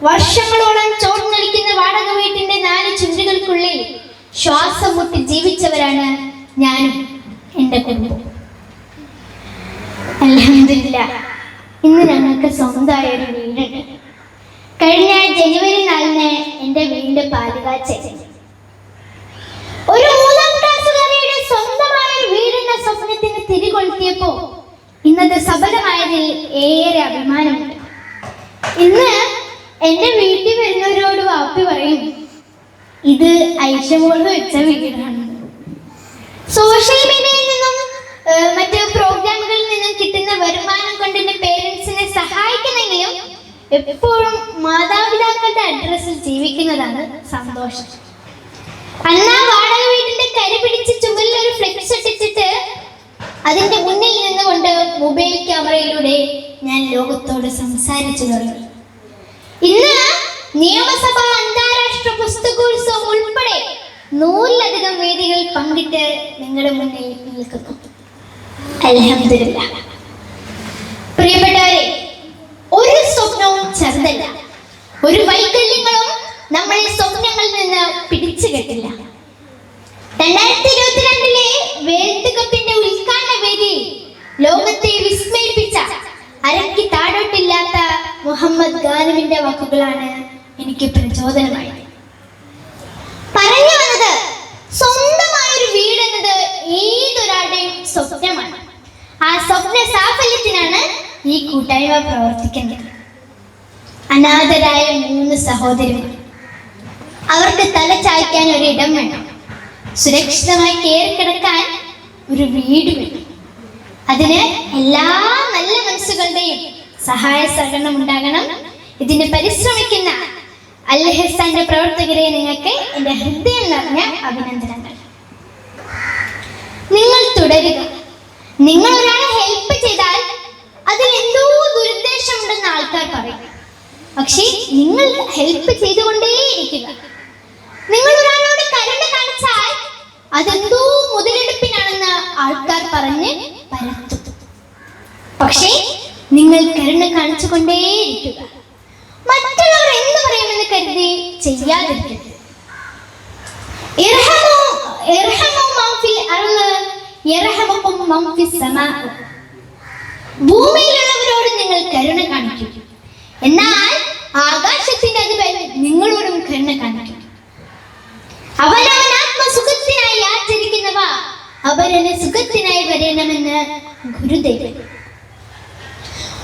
വർഷങ്ങളോളം ചോർന്നൊലിക്കുന്ന വാടക വീട്ടിന്റെ 4 ചുവരുകൾക്കുള്ളിൽ ശ്വാസം മുട്ടി ജീവിച്ചവരാണ് ഞാനും എൻ്റെ കുടുംബവും. അൽഹംദുലില്ലാഹ്, ഇന്ന് ഞങ്ങൾക്ക് സ്വന്തമായ ഒരു വീടുണ്ട്. കഴിഞ്ഞ ജനുവരി 4-ന് എൻ്റെ വീടിന്റെ പാലുകാച്ചൽ. ഒരു 3-ാം ക്ലാസ്സുകാരിയുടെ സ്വന്തമായ ഒരു വീടിന്റെ സ്വപ്നത്തിന് തിരികൊളുത്തിയപ്പോ ഇന്നത്തെ സഫലമായതിൽ ഏറെ അഭിമാനമുണ്ട്. ഇന്ന് എൻ്റെ വീട്ടിൽ വരുന്നവരോട് വാപ്പി പറയും, ഇത് ഐഷമോൾ വെച്ച വീടാണ്. സോഷ്യൽ മീഡിയയിൽ നിന്നും മറ്റു പ്രോഗ്രാമുകളിൽ നിന്നും കിട്ടുന്ന വരുമാനം കൊണ്ട് എൻ്റെ പേരൻസിനെ സഹായിക്കുന്നെങ്കിലും എപ്പോഴും മാതാപിതാക്കളുടെ അഡ്രസ്സിൽ ജീവിക്കുന്നതാണ് സന്തോഷം. അന്ന് ആ വാടക വീടിന്റെ കരി പിടിച്ച് ചുമലിൽ ഒരു ഫ്ലെക്സ് ഒട്ടിച്ചിട്ട് അതിന്റെ മുന്നിൽ നിന്നുകൊണ്ട് മൊബൈൽ ക്യാമറയിലൂടെ ഞാൻ ലോകത്തോട് സംസാരിച്ചു തുടങ്ങി. ഇന്ന് നിയമസഭ, അന്താരാഷ്ട്ര പുസ്തകോത്സവം ഉൾപ്പെടെ 100-ലധികം വേദികൾ പങ്കിട്ട് നിങ്ങളുടെ മുന്നിൽ നിൽക്കുന്നു. അൽഹംദുലില്ലാഹ്. പ്രിയപ്പെട്ടവരെ, ഒരു സ്വപ്നവും ചെറുതല്ല. ഒരു വൈകല്യങ്ങളും നമ്മളെ സ്വപ്നങ്ങളിൽ നിന്ന് പിടിച്ചു കെട്ടില്ല. 2022-ലെ വേൾഡ് കപ്പിന്റെ ഉദ്ഘാടന വേദി ലോകത്തെ വിസ്മയിപ്പിച്ച അരയ്ക്ക് താഴോട്ടില്ലാത്ത മുഹമ്മദ് ഖാനുവിന്റെ വാക്കുകളാണ് എനിക്ക് പ്രചോദനമായത്. പറഞ്ഞു വന്നത്, സ്വന്തമായൊരു വീട് എന്നത് ഏതൊരാളുടെയും സ്വപ്നമാണ്. ആ സ്വപ്ന സാഫല്യത്തിനാണ് ഈ കൂട്ടായ്മ പ്രവർത്തിക്കുന്നത്. അനാഥരായ 3 സഹോദരിമാർ, അവർക്ക് തല ചായ്ക്കാൻ ഒരു ഇടം വേണം, സുരക്ഷിതമായി കയറിക്കിടക്കാൻ ഒരു വീട് വേണം. അതിന് എല്ലാ നല്ല മനസ്സുകളുടെയും സഹായ സഹകരണം ഉണ്ടാകണം. ഇതിന് പരിശ്രമിക്കുന്ന അൽ-ഇഹ്സാന്റെ പ്രവർത്തകരെ നിങ്ങൾക്ക് എൻ്റെ ഹൃദയം നിറഞ്ഞ അഭിനന്ദനങ്ങൾ. നിങ്ങൾ തുടരുക. നിങ്ങൾ ഒരാളെ ഹെൽപ്പ് ചെയ്താൽ അതിൽ എന്തോ ദുരുദ്ദേശമുണ്ടെന്ന് ആൾക്കാർ പറയും. പക്ഷേ നിങ്ങൾ ഹെൽപ്പ് ചെയ്തുകൊണ്ടേയിരിക്കുക. നിങ്ങൾ ഒരാളോട് കരുണ കാണിച്ചാൽ അതെന്തോ മുതലെടുപ്പിനാണെന്ന് ആൾക്കാർ പറഞ്ഞ് പരത്തും. പക്ഷേ നിങ്ങൾ കരുണ കാണിച്ചുകൊണ്ടേയിരിക്കുക. മറ്റുള്ളവർ എന്ത് പറയുമെന്ന് കരുതി ചെയ്യാതിരിക്കരുത്. ഭൂമിയിലുള്ളവരോട് നിങ്ങൾ കരുണ കാണിക്കും, എന്നാൽ ആകാശത്തിന്റെ അധിപൻ നിങ്ങളോടും കരുണ കാണിക്കും. അവനവൻ ആത്മസുഖത്തിനായി ആചരിക്കുന്നവ അവരന് സുഖത്തിനായി വരണമെന്ന് ഗുരുദേവൻ.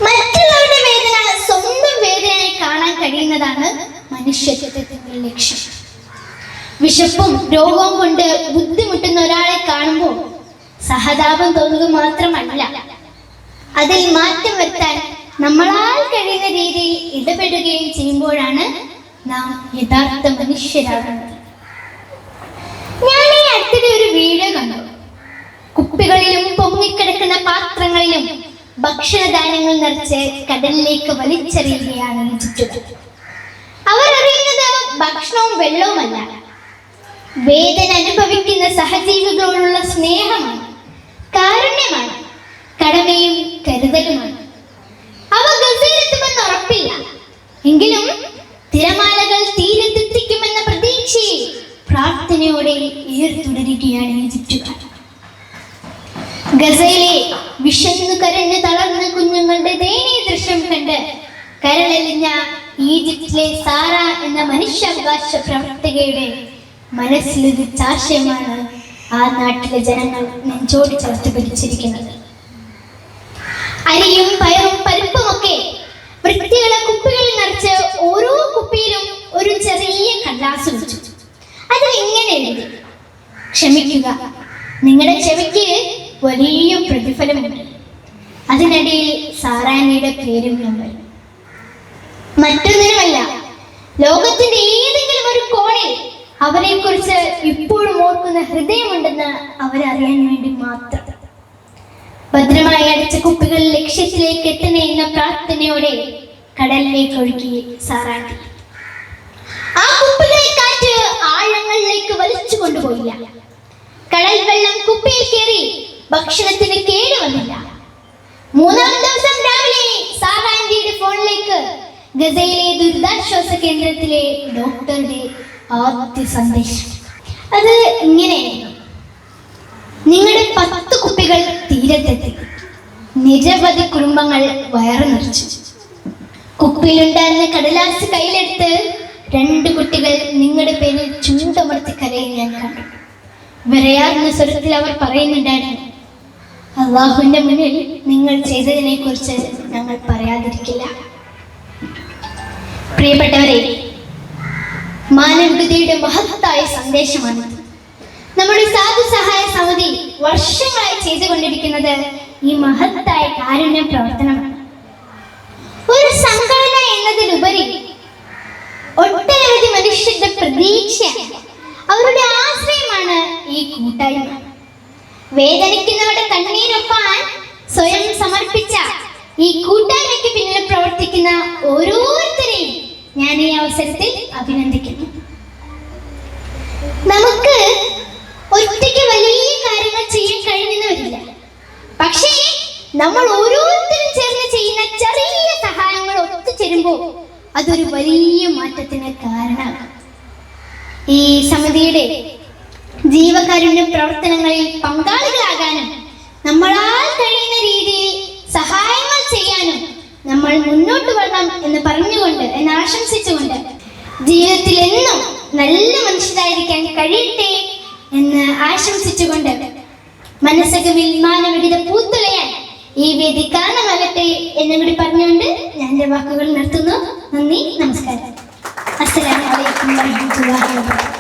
മറ്റുള്ളവരുടെ വേദന സ്വന്തം വേദനയായി കാണാൻ കഴിയുന്നതാണ് മനുഷ്യത്വത്തിന്റെ ലക്ഷ്യം. വിശപ്പും രോഗവും കൊണ്ട് ബുദ്ധിമുട്ടുന്ന ഒരാളെ കാണുമ്പോൾ സഹതാപം തോന്നുക മാത്രമല്ല, അതിൽ മാറ്റം വരുത്താൻ നമ്മളാൽ കഴിയുന്ന രീതിയിൽ ഇടപെടുകയും ചെയ്യുമ്പോഴാണ് നാം യഥാർത്ഥ മനുഷ്യരാകുന്നത്. ഞാൻ ഈ അടുത്തിടെ ഒരു വീഡിയോ കണ്ടു. കുപ്പികളിലും പൊങ്ങിക്കിടക്കുന്ന പാത്രങ്ങളിലും ഭക്ഷണധാന്യങ്ങൾ നിറച്ച് കടലിലേക്ക് വലിച്ചെറിയുകയാണ് ചുറ്റുകൾ. അവർ അറിയുന്നത് ഭക്ഷണവും വെള്ളവുമല്ല, വേദന അനുഭവിക്കുന്ന സഹജീവികളോടുള്ള സ്നേഹമാണ്, കാരുണ്യമാണ്, കടമയും കരുതലുമാണ്. അവ ഗസയിലെത്തുമെന്ന് ഉറപ്പില്ല, എങ്കിലും തിരമാലകൾ തീരത്തെത്തിക്കുമെന്ന പ്രതീക്ഷയിൽ പ്രാർത്ഥനയോടെ തുടരുകയാണ് ഈ ചുറ്റുകാർ. ഗസയിലെ വിശന്നു കരഞ്ഞു തളർന്ന കുഞ്ഞുങ്ങളുടെ ദയനീയ ദൃശ്യം കണ്ട് കരളലിഞ്ഞ ഈജിപ്തിലെ സാറ എന്ന മനുഷ്യാവകാശ പ്രവർത്തകയുടെ മനസ്സിലുദിച്ച ആശയമാണ് ആ നാട്ടിലെ ജനങ്ങൾ നെഞ്ചോട് ചേർത്ത് പിടിച്ചിരിക്കുന്നത്. അരിയും പയറും പരിപ്പുമൊക്കെ വൃത്തിയുള്ള കുപ്പികളിൽ നിറച്ച് ഓരോ കുപ്പിയിലും ഒരു ചെറിയ കടലാസ് വെച്ചു. അതിൽ ഇങ്ങനെ എഴുതി, ക്ഷമിക്കുക, നിങ്ങളുടെ ക്ഷമയ്ക്ക് വലിയ പ്രതിഫലമുണ്ട്. അതിനിടയിൽ സാറാനിയുടെ പേരും നമ്പരും. മറ്റൊന്നിനുമല്ല, ലോകത്തിന്റെ ഏതെങ്കിലും ഒരു കോണിൽ അവരെ കുറിച്ച് ഇപ്പോഴും ഓർക്കുന്ന ഹൃദയമുണ്ടെന്ന് അവരറിയാൻ വേണ്ടി മാത്രം. ഭദ്രമായി അടച്ച കുപ്പികൾ ലക്ഷ്യത്തിലേക്ക് എത്തണേ എന്ന പ്രാർത്ഥനയോടെ കടലിലേക്ക് ഒഴുക്കി സാറാണ്ടി. ആ കുപ്പികളെ കാറ്റ് ആഴങ്ങളിലേക്ക് വലിച്ചു കൊണ്ടുപോയില്ല. കടൽ വെള്ളം കുപ്പിയിൽ കയറി ഭക്ഷണത്തിന് കേടുവന്നില്ല. 3-ാം ദിവസം രാവിലെ സാറാന്റിയുടെ ഫോണിലേക്ക് ഗസയിലെ ദുരിതാശ്വാസ കേന്ദ്രത്തിലെ ഡോക്ടറുടെ ആദ്യ സന്ദേശം അത് ഇങ്ങനെയായിരുന്നു: നിങ്ങളുടെ 10 കുപ്പികൾ തീരത്തെത്തി, നിരവധി കുടുംബങ്ങൾ വയറു നിറച്ചു. കുപ്പിയിലുണ്ടായിരുന്ന കടലാസ് കയ്യിലെടുത്ത് 2 കുട്ടികൾ നിങ്ങളുടെ പേരിൽ ചൂണ്ടമർത്തി കരയിൽ ഞാൻ കണ്ടു. വിറയാർന്ന സ്വരത്തിൽ അവർ പറയുന്നുണ്ടായിരുന്നു, അള്ളാഹുവിന്റെ മുന്നിൽ നിങ്ങൾ ചെയ്തതിനെ കുറിച്ച് ഞങ്ങൾ പറയാതിരിക്കില്ല. പ്രിയപ്പെട്ടവരെ, മാനവികതയുടെ മഹത്തായ സന്ദേശമാണിത്. നമ്മുടെ സാധു സഹായ സമിതി വർഷങ്ങളായി ചെയ്തുകൊണ്ടിരിക്കുന്നത് ഈ മഹത്തായ കാരുണ്യ പ്രവർത്തനമാണ്. ഒരു സംഘടന എന്നതിലുപരി ഒട്ടനവധി മനുഷ്യരുടെ പ്രതീക്ഷയാണ്, അവരുടെ ആശ്രയമാണ് ഈ കൂട്ടായ്മ. വേദനിക്കുന്നവരുടെ കണ്ണീരൊപ്പാൻ സ്വയം സമർപ്പിച്ച ഈ കൂട്ടായ്മയ്ക്ക് പിന്നിൽ പ്രവർത്തിക്കുന്ന ഓരോരുത്തരെയും ഞാൻ ഈ അവസരത്തിൽ അഭിനന്ദിക്കുന്നു. നമുക്ക് ഒറ്റയ്ക്ക് വലിയ കാര്യങ്ങൾ ചെയ്യാൻ കഴിയുന്നവരില്ല. പക്ഷേ നമ്മൾ ഓരോരുത്തരും ചേർന്ന് ചെയ്യുന്ന ചെറിയ സഹായങ്ങൾ ഒത്തുചേരുമ്പോൾ അതൊരു വലിയ മാറ്റത്തിന് കാരണമാണ്. ഈ സമിതിയുടെ ജീവകാരുണ്യ പ്രവർത്തനങ്ങളിൽ പങ്കാളികളാകാനും നമ്മളാൽ കഴിയുന്ന രീതിയിൽ സഹായങ്ങൾ ചെയ്യാനും നമ്മൾ മുന്നോട്ട് വരണം എന്ന് പറഞ്ഞുകൊണ്ട്, എന്ന് ആശംസിച്ചുകൊണ്ട്, ജീവിതത്തിൽ എന്നും നല്ല മനുഷ്യരായിരിക്കാൻ കഴിയട്ടെ എന്ന് ആശംസിച്ചുകൊണ്ട്, മനസ്സകവിൽ മാനവികത പൂത്തുലയാൻ ഈ വേദി കാരണമാകട്ടെ എന്നുകൂടി പറഞ്ഞുകൊണ്ട് ഞാൻ എൻ്റെ വാക്കുകൾ നിർത്തുന്നു. നന്ദി, നമസ്കാരം. അസ്സലാമു അലൈക്കും വറഹ്മത്തുള്ളാഹി വബറകാതുഹു.